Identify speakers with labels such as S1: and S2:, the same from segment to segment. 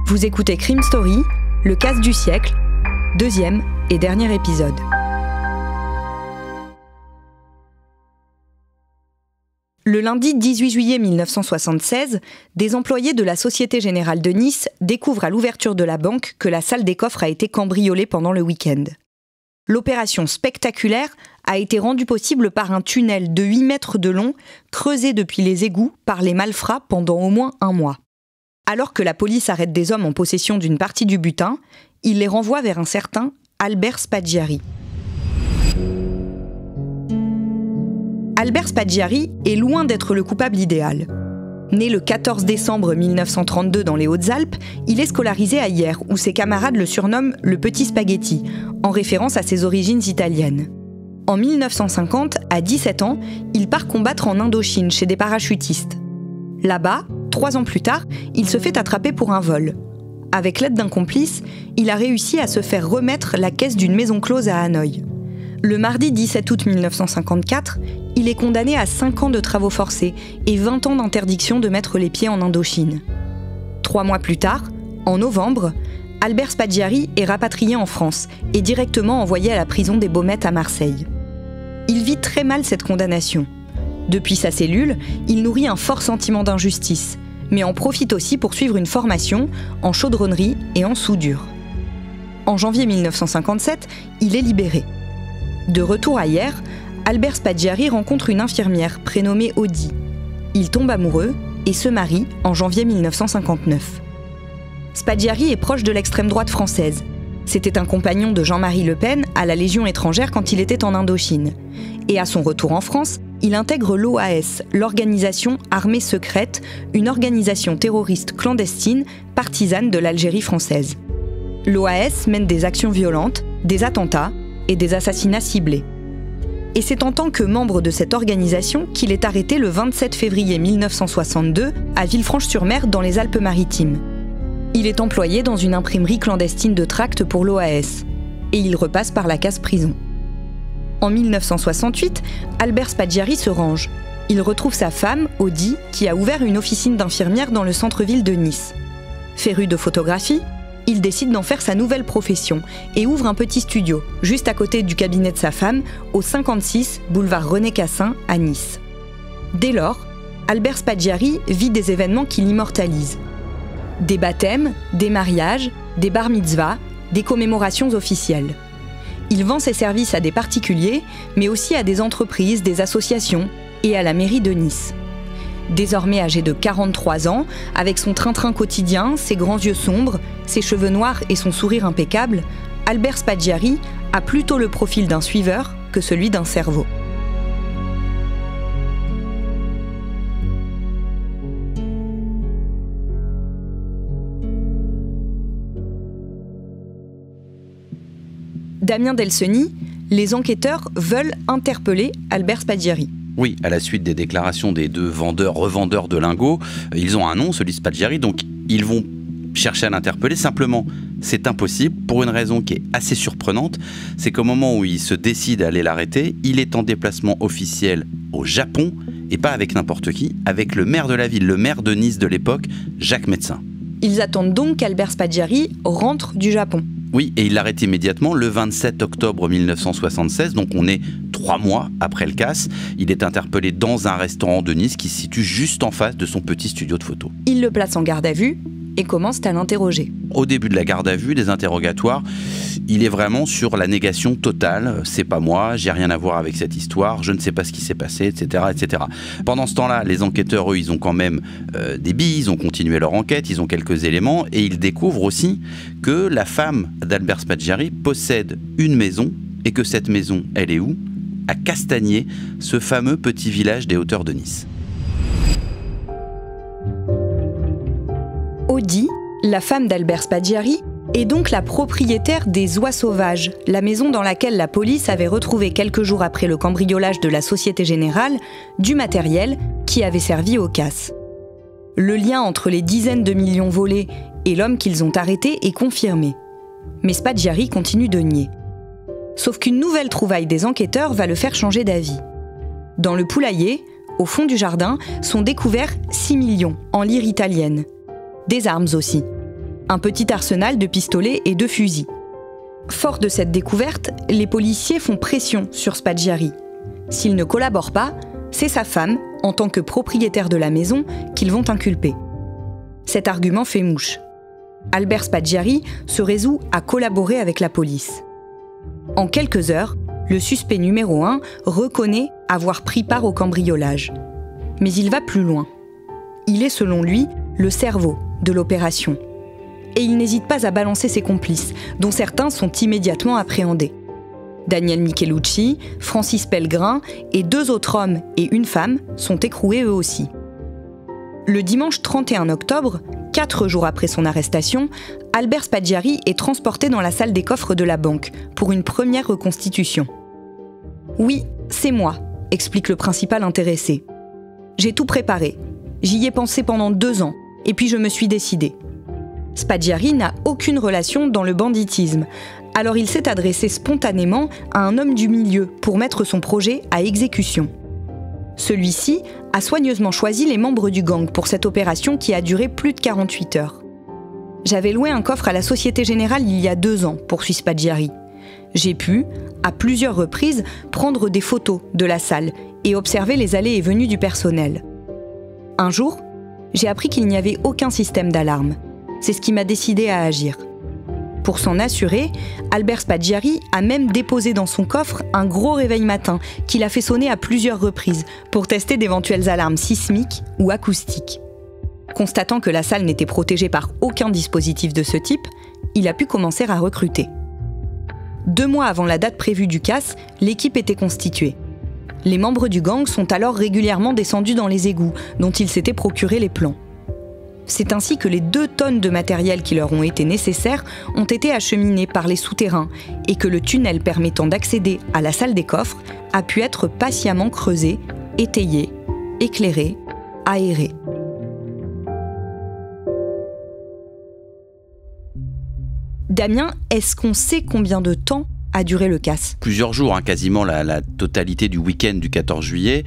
S1: Vous écoutez Crime Story, le casse du siècle, deuxième et dernier épisode. Le lundi 18 juillet 1976, des employés de la Société Générale de Nice découvrent à l'ouverture de la banque que la salle des coffres a été cambriolée pendant le week-end. L'opération spectaculaire a été rendue possible par un tunnel de 8 mètres de long, creusé depuis les égouts par les malfrats pendant au moins un mois. Alors que la police arrête des hommes en possession d'une partie du butin, il les renvoie vers un certain Albert Spaggiari. Albert Spaggiari est loin d'être le coupable idéal. Né le 14 décembre 1932 dans les Hautes-Alpes, il est scolarisé à Hyères, où ses camarades le surnomment le Petit Spaghetti, en référence à ses origines italiennes. En 1950, à 17 ans, il part combattre en Indochine chez des parachutistes. Là-bas, 3 ans plus tard, il se fait attraper pour un vol. Avec l'aide d'un complice, il a réussi à se faire remettre la caisse d'une maison close à Hanoï. Le mardi 17 août 1954, il est condamné à 5 ans de travaux forcés et 20 ans d'interdiction de mettre les pieds en Indochine. 3 mois plus tard, en novembre, Albert Spaggiari est rapatrié en France et directement envoyé à la prison des Baumettes à Marseille. Il vit très mal cette condamnation. Depuis sa cellule, il nourrit un fort sentiment d'injustice, mais en profite aussi pour suivre une formation en chaudronnerie et en soudure. En janvier 1957, il est libéré. De retour à Hyères, Albert Spaggiari rencontre une infirmière prénommée Audi. Il tombe amoureux et se marie en janvier 1959. Spaggiari est proche de l'extrême droite française. C'était un compagnon de Jean-Marie Le Pen à la Légion étrangère quand il était en Indochine. Et à son retour en France, il intègre l'OAS, l'Organisation Armée Secrète, une organisation terroriste clandestine partisane de l'Algérie française. L'OAS mène des actions violentes, des attentats et des assassinats ciblés. Et c'est en tant que membre de cette organisation qu'il est arrêté le 27 février 1962 à Villefranche-sur-Mer dans les Alpes-Maritimes. Il est employé dans une imprimerie clandestine de tracts pour l'OAS. Et il repasse par la case prison. En 1968, Albert Spaggiari se range. Il retrouve sa femme, Audi, qui a ouvert une officine d'infirmière dans le centre-ville de Nice. Féru de photographie, il décide d'en faire sa nouvelle profession et ouvre un petit studio, juste à côté du cabinet de sa femme, au 56 boulevard René Cassin, à Nice. Dès lors, Albert Spaggiari vit des événements qui l'immortalisent. Des baptêmes, des mariages, des bar mitzvahs, des commémorations officielles. Il vend ses services à des particuliers, mais aussi à des entreprises, des associations et à la mairie de Nice. Désormais âgé de 43 ans, avec son train-train quotidien, ses grands yeux sombres, ses cheveux noirs et son sourire impeccable, Albert Spaggiari a plutôt le profil d'un suiveur que celui d'un cerveau. Damien Delceni, les enquêteurs veulent interpeller Albert Spaggiari.
S2: Oui, à la suite des déclarations des 2 revendeurs de lingots, ils ont un nom, celui Spaggiari, donc ils vont chercher à l'interpeller. Simplement, c'est impossible pour une raison qui est assez surprenante, c'est qu'au moment où ils se décident à aller l'arrêter, il est en déplacement officiel au Japon, et pas avec n'importe qui, avec le maire de la ville, le maire de Nice de l'époque, Jacques Médecin.
S1: Ils attendent donc qu'Albert Spaggiari rentre du Japon.
S2: Oui, et il l'arrête immédiatement le 27 octobre 1976, donc on est 3 mois après le casse. Il est interpellé dans un restaurant de Nice qui se situe juste en face de son petit studio de photo.
S1: Il le place en garde à vue et commence à l'interroger.
S2: Au début de la garde à vue, des interrogatoires, il est vraiment sur la négation totale. C'est pas moi, j'ai rien à voir avec cette histoire, je ne sais pas ce qui s'est passé, etc., etc. Pendant ce temps-là, les enquêteurs, eux, ils ont quand même des billes, ils ont continué leur enquête, ils ont quelques éléments et ils découvrent aussi que la femme d'Albert Spaggiari possède une maison et que cette maison, elle est où ? À Castagnier, ce fameux petit village des hauteurs de Nice.
S1: Audi, la femme d'Albert Spaggiari, est donc la propriétaire des Oies Sauvages, la maison dans laquelle la police avait retrouvé quelques jours après le cambriolage de la Société Générale du matériel qui avait servi au casse. Le lien entre les dizaines de millions volés et l'homme qu'ils ont arrêté est confirmé. Mais Spaggiari continue de nier. Sauf qu'une nouvelle trouvaille des enquêteurs va le faire changer d'avis. Dans le poulailler, au fond du jardin, sont découverts 6 millions en lire italienne. Des armes aussi. un petit arsenal de pistolets et de fusils. Fort de cette découverte, les policiers font pression sur Spaggiari. S'il ne collabore pas, c'est sa femme, en tant que propriétaire de la maison, qu'ils vont inculper. Cet argument fait mouche. Albert Spaggiari se résout à collaborer avec la police. En quelques heures, le suspect numéro 1 reconnaît avoir pris part au cambriolage. Mais il va plus loin. Il est, selon lui, le cerveau de l'opération. Et il n'hésite pas à balancer ses complices, dont certains sont immédiatement appréhendés. Daniel Michelucci, Francis Pellegrin et 2 autres hommes et une femme sont écroués eux aussi. Le dimanche 31 octobre, 4 jours après son arrestation, Albert Spaggiari est transporté dans la salle des coffres de la banque pour une première reconstitution. « Oui, c'est moi », explique le principal intéressé. « J'ai tout préparé. J'y ai pensé pendant 2 ans, et puis je me suis décidé. » Spaggiari n'a aucune relation dans le banditisme, alors il s'est adressé spontanément à un homme du milieu pour mettre son projet à exécution. Celui-ci a soigneusement choisi les membres du gang pour cette opération qui a duré plus de 48 heures. « J'avais loué un coffre à la Société Générale il y a 2 ans, poursuit Spaggiari. J'ai pu, à plusieurs reprises, prendre des photos de la salle et observer les allées et venues du personnel. Un jour, j'ai appris qu'il n'y avait aucun système d'alarme. C'est ce qui m'a décidé à agir. Pour s'en assurer, Albert Spaggiari a même déposé dans son coffre un gros réveil matin qu'il a fait sonner à plusieurs reprises pour tester d'éventuelles alarmes sismiques ou acoustiques. Constatant que la salle n'était protégée par aucun dispositif de ce type, il a pu commencer à recruter. 2 mois avant la date prévue du casse, l'équipe était constituée. Les membres du gang sont alors régulièrement descendus dans les égouts dont ils s'étaient procuré les plans. C'est ainsi que les 2 tonnes de matériel qui leur ont été nécessaires ont été acheminées par les souterrains et que le tunnel permettant d'accéder à la salle des coffres a pu être patiemment creusé, étayé, éclairé, aéré. Damien, est-ce qu'on sait combien de temps a duré le casse?
S2: Plusieurs jours, quasiment la totalité du week-end du 14 juillet.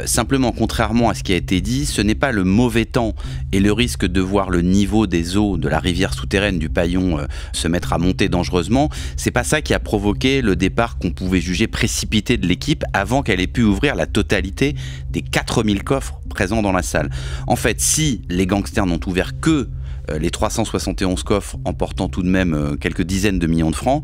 S2: Simplement, contrairement à ce qui a été dit, ce n'est pas le mauvais temps et le risque de voir le niveau des eaux de la rivière souterraine du Paillon se mettre à monter dangereusement. C'est pas ça qui a provoqué le départ qu'on pouvait juger précipité de l'équipe avant qu'elle ait pu ouvrir la totalité des 4000 coffres présents dans la salle. En fait, si les gangsters n'ont ouvert que les 371 coffres emportant tout de même quelques dizaines de millions de francs,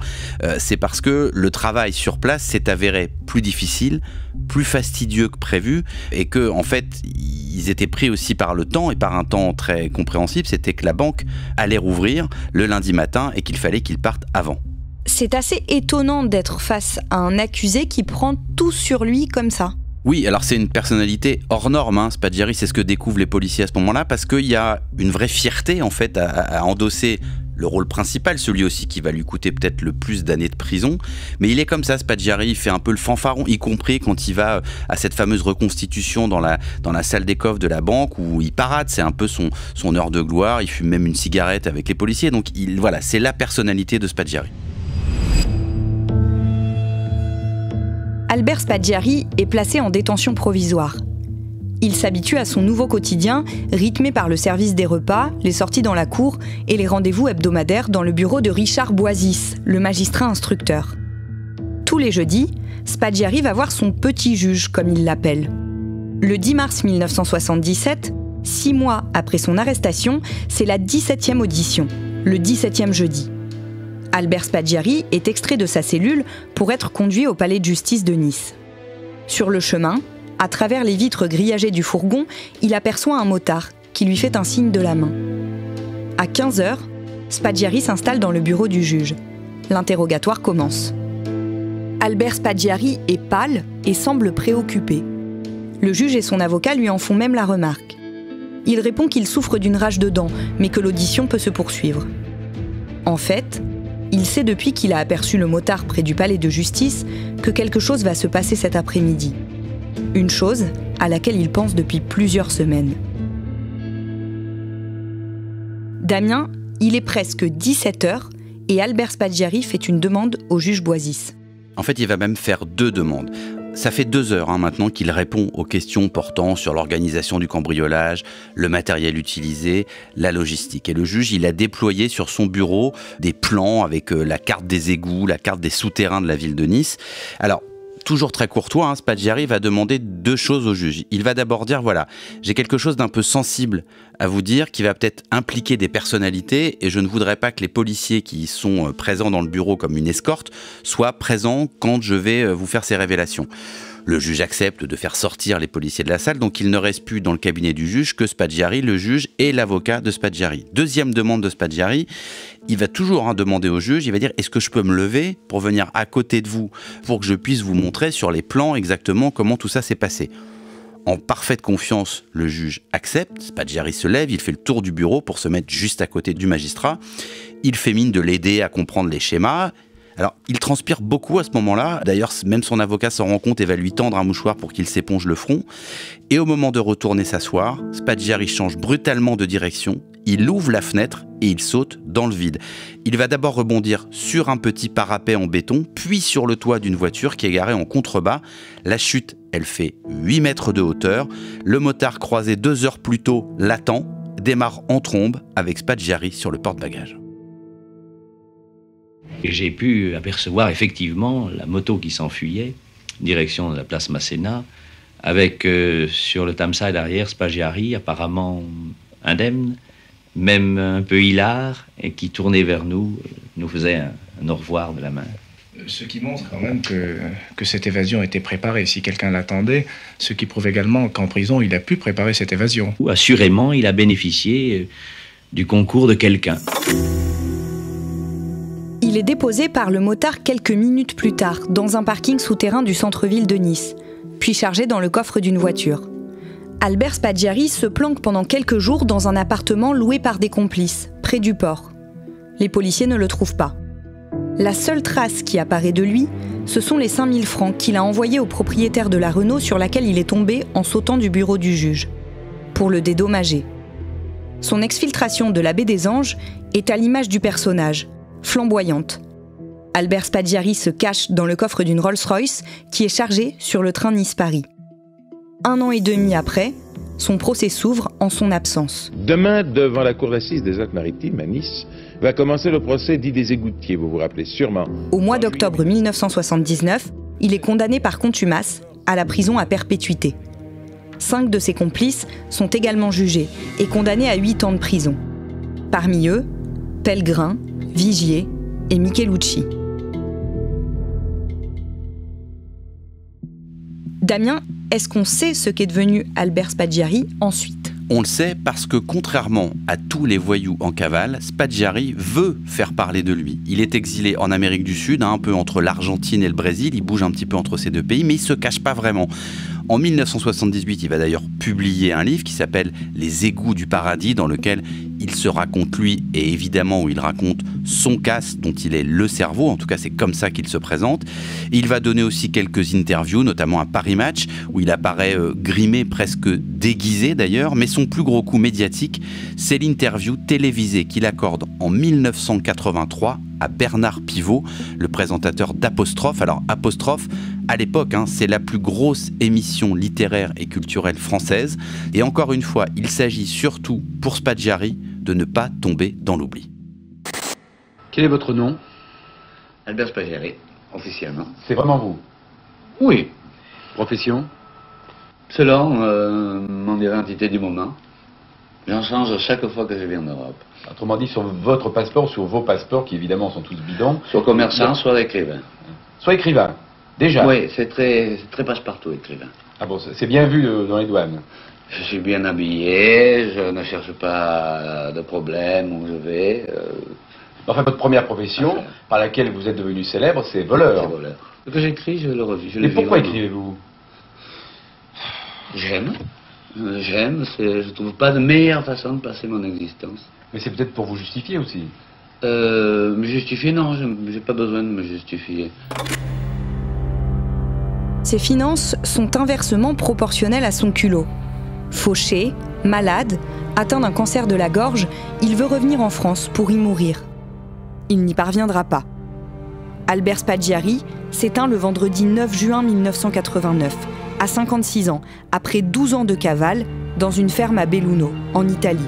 S2: c'est parce que le travail sur place s'est avéré plus difficile, plus fastidieux que prévu, et que en fait ils étaient pris aussi par le temps, et par un temps très compréhensible, c'était que la banque allait rouvrir le lundi matin et qu'il fallait qu'ils partent avant.
S1: C'est assez étonnant d'être face à un accusé qui prend tout sur lui comme ça.
S2: Oui, alors c'est une personnalité hors norme, Spaggiari, c'est ce que découvrent les policiers à ce moment-là, parce qu'il y a une vraie fierté en fait à endosser le rôle principal, celui aussi qui va lui coûter peut-être le plus d'années de prison. Mais il est comme ça, Spaggiari, il fait un peu le fanfaron, y compris quand il va à cette fameuse reconstitution dans la salle des coffres de la banque où il parade, c'est un peu son heure de gloire, il fume même une cigarette avec les policiers, donc voilà, c'est la personnalité de Spaggiari.
S1: Albert Spaggiari est placé en détention provisoire. Il s'habitue à son nouveau quotidien, rythmé par le service des repas, les sorties dans la cour et les rendez-vous hebdomadaires dans le bureau de Richard Boisis, le magistrat instructeur. Tous les jeudis, Spaggiari va voir son petit juge, comme il l'appelle. Le 10 mars 1977, 6 mois après son arrestation, c'est la 17e audition, le 17e jeudi. Albert Spaggiari est extrait de sa cellule pour être conduit au palais de justice de Nice. Sur le chemin, à travers les vitres grillagées du fourgon, il aperçoit un motard qui lui fait un signe de la main. À 15h, Spaggiari s'installe dans le bureau du juge. L'interrogatoire commence. Albert Spaggiari est pâle et semble préoccupé. Le juge et son avocat lui en font même la remarque. Il répond qu'il souffre d'une rage de dents, mais que l'audition peut se poursuivre. En fait, il sait depuis qu'il a aperçu le motard près du palais de justice que quelque chose va se passer cet après-midi. Une chose à laquelle il pense depuis plusieurs semaines. Damien, il est presque 17h et Albert Spaggiari fait une demande au juge Boisis.
S2: En fait, il va même faire 2 demandes. Ça fait 2 heures maintenant qu'il répond aux questions portant sur l'organisation du cambriolage, le matériel utilisé, la logistique. Et le juge, il a déployé sur son bureau des plans avec la carte des égouts, la carte des souterrains de la ville de Nice. Alors, toujours très courtois, Spaggiari va demander 2 choses au juge. Il va d'abord dire, voilà, j'ai quelque chose d'un peu sensible à vous dire qui va peut-être impliquer des personnalités et je ne voudrais pas que les policiers qui sont présents dans le bureau comme une escorte soient présents quand je vais vous faire ces révélations. Le juge accepte de faire sortir les policiers de la salle, donc il ne reste plus dans le cabinet du juge que Spaggiari, le juge et l'avocat de Spaggiari. Deuxième demande de Spaggiari, il va toujours demander au juge, il va dire « Est-ce que je peux me lever pour venir à côté de vous pour que je puisse vous montrer sur les plans exactement comment tout ça s'est passé ?» En parfaite confiance, le juge accepte, Spaggiari se lève, il fait le tour du bureau pour se mettre juste à côté du magistrat. Il fait mine de l'aider à comprendre les schémas. Alors, il transpire beaucoup à ce moment-là. D'ailleurs, même son avocat s'en rend compte et va lui tendre un mouchoir pour qu'il s'éponge le front. Et au moment de retourner s'asseoir, Spaggiari change brutalement de direction. Il ouvre la fenêtre et il saute dans le vide. Il va d'abord rebondir sur un petit parapet en béton, puis sur le toit d'une voiture qui est garée en contrebas. La chute, elle fait 8 mètres de hauteur. Le motard croisé 2 heures plus tôt l'attend, démarre en trombe avec Spaggiari sur le porte-bagages.
S3: Et j'ai pu apercevoir effectivement la moto qui s'enfuyait, direction de la place Masséna, avec sur le thamside arrière Spaggiari, apparemment indemne, même un peu hilar, et qui tournait vers nous, nous faisait un au revoir de la main.
S4: Ce qui montre quand même que cette évasion était préparée, si quelqu'un l'attendait, ce qui prouve également qu'en prison, il a pu préparer cette évasion.
S3: Assurément, il a bénéficié du concours de quelqu'un.
S1: Il est déposé par le motard quelques minutes plus tard, dans un parking souterrain du centre-ville de Nice, puis chargé dans le coffre d'une voiture. Albert Spaggiari se planque pendant quelques jours dans un appartement loué par des complices, près du port. Les policiers ne le trouvent pas. La seule trace qui apparaît de lui, ce sont les 5000 francs qu'il a envoyés au propriétaire de la Renault sur laquelle il est tombé en sautant du bureau du juge, pour le dédommager. Son exfiltration de la baie des Anges est à l'image du personnage, flamboyante. Albert Spaggiari se cache dans le coffre d'une Rolls-Royce qui est chargée sur le train Nice-Paris. 1 an et demi après, son procès s'ouvre en son absence.
S5: Demain, devant la cour d'assises des Alpes-Maritimes à Nice, va commencer le procès dit des égoutiers, vous vous rappelez sûrement.
S1: Au mois d'octobre 1979, il est condamné par contumace à la prison à perpétuité. 5 de ses complices sont également jugés et condamnés à 8 ans de prison. Parmi eux, Pellegrin, Vigier et Michelucci. Damien, est-ce qu'on sait ce qu'est devenu Albert Spaggiari ensuite ?
S2: On le sait parce que contrairement à tous les voyous en cavale, Spaggiari veut faire parler de lui. Il est exilé en Amérique du Sud, un peu entre l'Argentine et le Brésil, il bouge un petit peu entre ces 2 pays, mais il ne se cache pas vraiment. En 1978, il va d'ailleurs publier un livre qui s'appelle « Les égouts du paradis » dans lequel il se raconte lui et évidemment où il raconte son casse dont il est le cerveau, en tout cas c'est comme ça qu'il se présente. Et il va donner aussi quelques interviews, notamment à Paris Match, où il apparaît grimé, presque déguisé d'ailleurs, mais son plus gros coup médiatique, c'est l'interview télévisée qu'il accorde en 1983 à Bernard Pivot, le présentateur d'Apostrophe. Alors Apostrophe, à l'époque, c'est la plus grosse émission littéraire et culturelle française. Et encore une fois, il s'agit surtout pour Spaggiari de ne pas tomber dans l'oubli.
S6: Quel est votre nom?
S3: Albert Spaggiari, officiellement.
S6: C'est vraiment vous?
S3: Oui.
S6: Profession?
S3: Selon mon identité du moment. J'en change chaque fois que je viens en Europe.
S6: Autrement dit, sur votre passeport, sur vos passeports, qui évidemment sont tous bidons.
S3: Soit commerçant, soit écrivain.
S6: Soit écrivain, déjà.
S3: Oui, c'est très passe-partout, écrivain.
S6: Ah bon, c'est bien vu dans les douanes.
S3: Je suis bien habillé, je ne cherche pas de problème où je vais.
S6: Enfin, votre première profession, par laquelle vous êtes devenu célèbre, c'est voleur.
S3: C'est voleur. Ce que j'écris, je le revis.
S6: Mais pourquoi écrivez-vous?
S3: J'aime. Je trouve pas de meilleure façon de passer mon existence.
S6: Mais c'est peut-être pour vous justifier aussi.
S3: Me justifier, non, j'ai pas besoin de me justifier.
S1: Ses finances sont inversement proportionnelles à son culot. Fauché, malade, atteint d'un cancer de la gorge, il veut revenir en France pour y mourir. Il n'y parviendra pas. Albert Spaggiari s'éteint le vendredi 9 juin 1989, à 56 ans, après 12 ans de cavale, dans une ferme à Belluno, en Italie.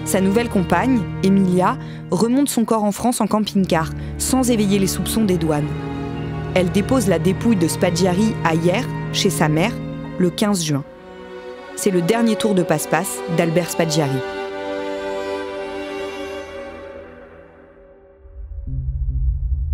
S1: Sa nouvelle compagne, Emilia, remonte son corps en France en camping-car, sans éveiller les soupçons des douanes. Elle dépose la dépouille de Spaggiari à Hyères, chez sa mère, le 15 juin. C'est le dernier tour de passe-passe d'Albert Spaggiari.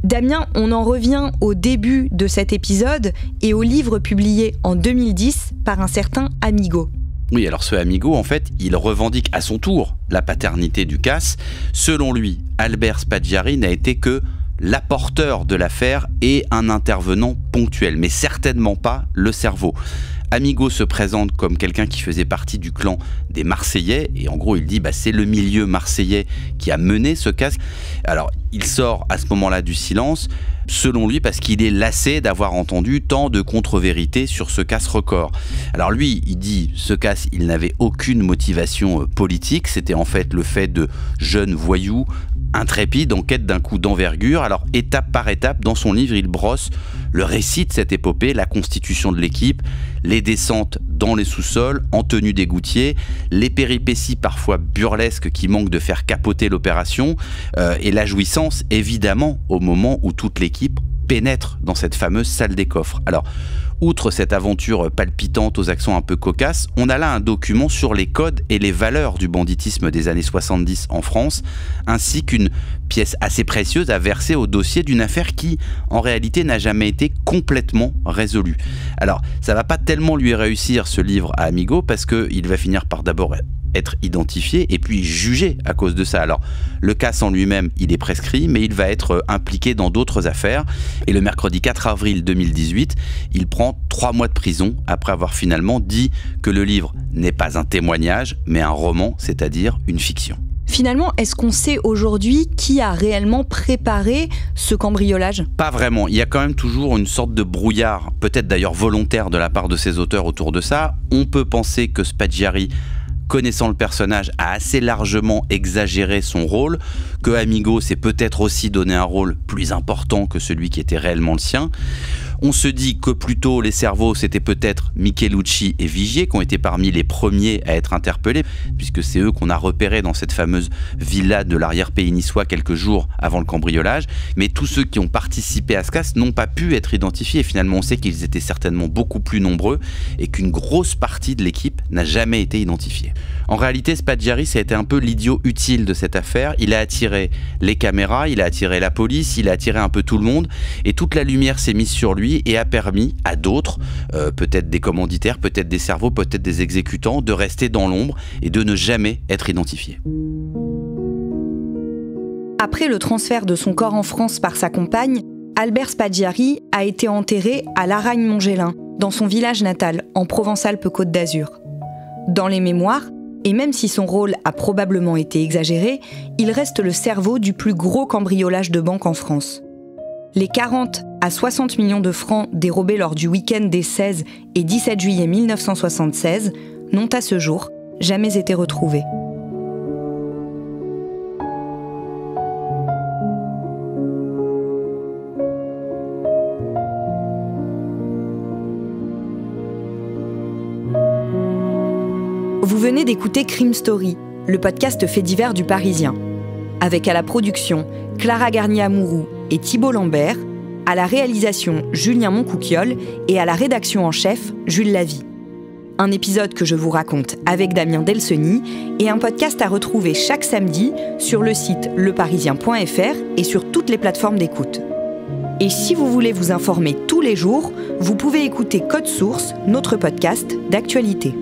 S1: Damien, on en revient au début de cet épisode et au livre publié en 2010 par un certain Amigo.
S2: Oui, alors ce Amigo, en fait, il revendique à son tour la paternité du casse. Selon lui, Albert Spaggiari n'a été que l'apporteur de l'affaire et un intervenant ponctuel, mais certainement pas le cerveau. Amigo se présente comme quelqu'un qui faisait partie du clan des Marseillais, et en gros il dit c'est le milieu marseillais qui a mené ce casse. Alors il sort à ce moment-là du silence, selon lui parce qu'il est lassé d'avoir entendu tant de contre-vérités sur ce casse record. Alors lui, il dit ce casse, il n'avait aucune motivation politique, c'était en fait le fait de jeunes voyous intrépides en quête d'un coup d'envergure. Alors étape par étape, dans son livre, il brosse le récit de cette épopée, la constitution de l'équipe, les descentes dans les sous-sols, en tenue d'égoutier, les péripéties parfois burlesques qui manquent de faire capoter l'opération, et la jouissance, évidemment, au moment où toute l'équipe pénètre dans cette fameuse salle des coffres. Alors, outre cette aventure palpitante aux accents un peu cocasses, on a là un document sur les codes et les valeurs du banditisme des années 70 en France, ainsi qu'une pièce assez précieuse à verser au dossier d'une affaire qui, en réalité, n'a jamais été complètement résolue. Alors, ça va pas tellement lui réussir ce livre à Amigo, parce qu'il va finir par d'abord être identifié et puis jugé à cause de ça. Alors, le casse en lui-même, il est prescrit, mais il va être impliqué dans d'autres affaires. Et le mercredi 4 avril 2018, il prend 3 mois de prison après avoir finalement dit que le livre n'est pas un témoignage, mais un roman, c'est-à-dire une fiction.
S1: Finalement, est-ce qu'on sait aujourd'hui qui a réellement préparé ce cambriolage ?
S2: Pas vraiment. Il y a quand même toujours une sorte de brouillard, peut-être d'ailleurs volontaire de la part de ses auteurs autour de ça. On peut penser que Spaggiari, connaissant le personnage, a assez largement exagéré son rôle, que Amigo s'est peut-être aussi donné un rôle plus important que celui qui était réellement le sien. On se dit que plutôt les cerveaux, c'était peut-être Michelucci et Vigier, qui ont été parmi les premiers à être interpellés, puisque c'est eux qu'on a repérés dans cette fameuse villa de l'arrière-pays niçois quelques jours avant le cambriolage. Mais tous ceux qui ont participé à ce casse n'ont pas pu être identifiés. Et finalement, on sait qu'ils étaient certainement beaucoup plus nombreux et qu'une grosse partie de l'équipe n'a jamais été identifiée. En réalité, Spaggiari, ça a été un peu l'idiot utile de cette affaire. Il a attiré les caméras, il a attiré la police, il a attiré un peu tout le monde, et toute la lumière s'est mise sur lui et a permis à d'autres, peut-être des commanditaires, peut-être des cerveaux, peut-être des exécutants, de rester dans l'ombre et de ne jamais être identifiés.
S1: Après le transfert de son corps en France par sa compagne, Albert Spaggiari a été enterré à Laragne-Montgellin, dans son village natal, en Provence-Alpes-Côte d'Azur. Dans les mémoires, et même si son rôle a probablement été exagéré, il reste le cerveau du plus gros cambriolage de banque en France. Les 40 à 60 millions de francs dérobés lors du week-end des 16 et 17 juillet 1976 n'ont à ce jour jamais été retrouvés. Vous venez d'écouter Crime Story, le podcast fait divers du Parisien. Avec à la production Clara Garnier-Amouroux et Thibault Lambert, à la réalisation Julien Moncouquiol et à la rédaction en chef Jules Lavie. Un épisode que je vous raconte avec Damien Delceni et un podcast à retrouver chaque samedi sur le site leparisien.fr et sur toutes les plateformes d'écoute. Et si vous voulez vous informer tous les jours, vous pouvez écouter Code Source, notre podcast d'actualité.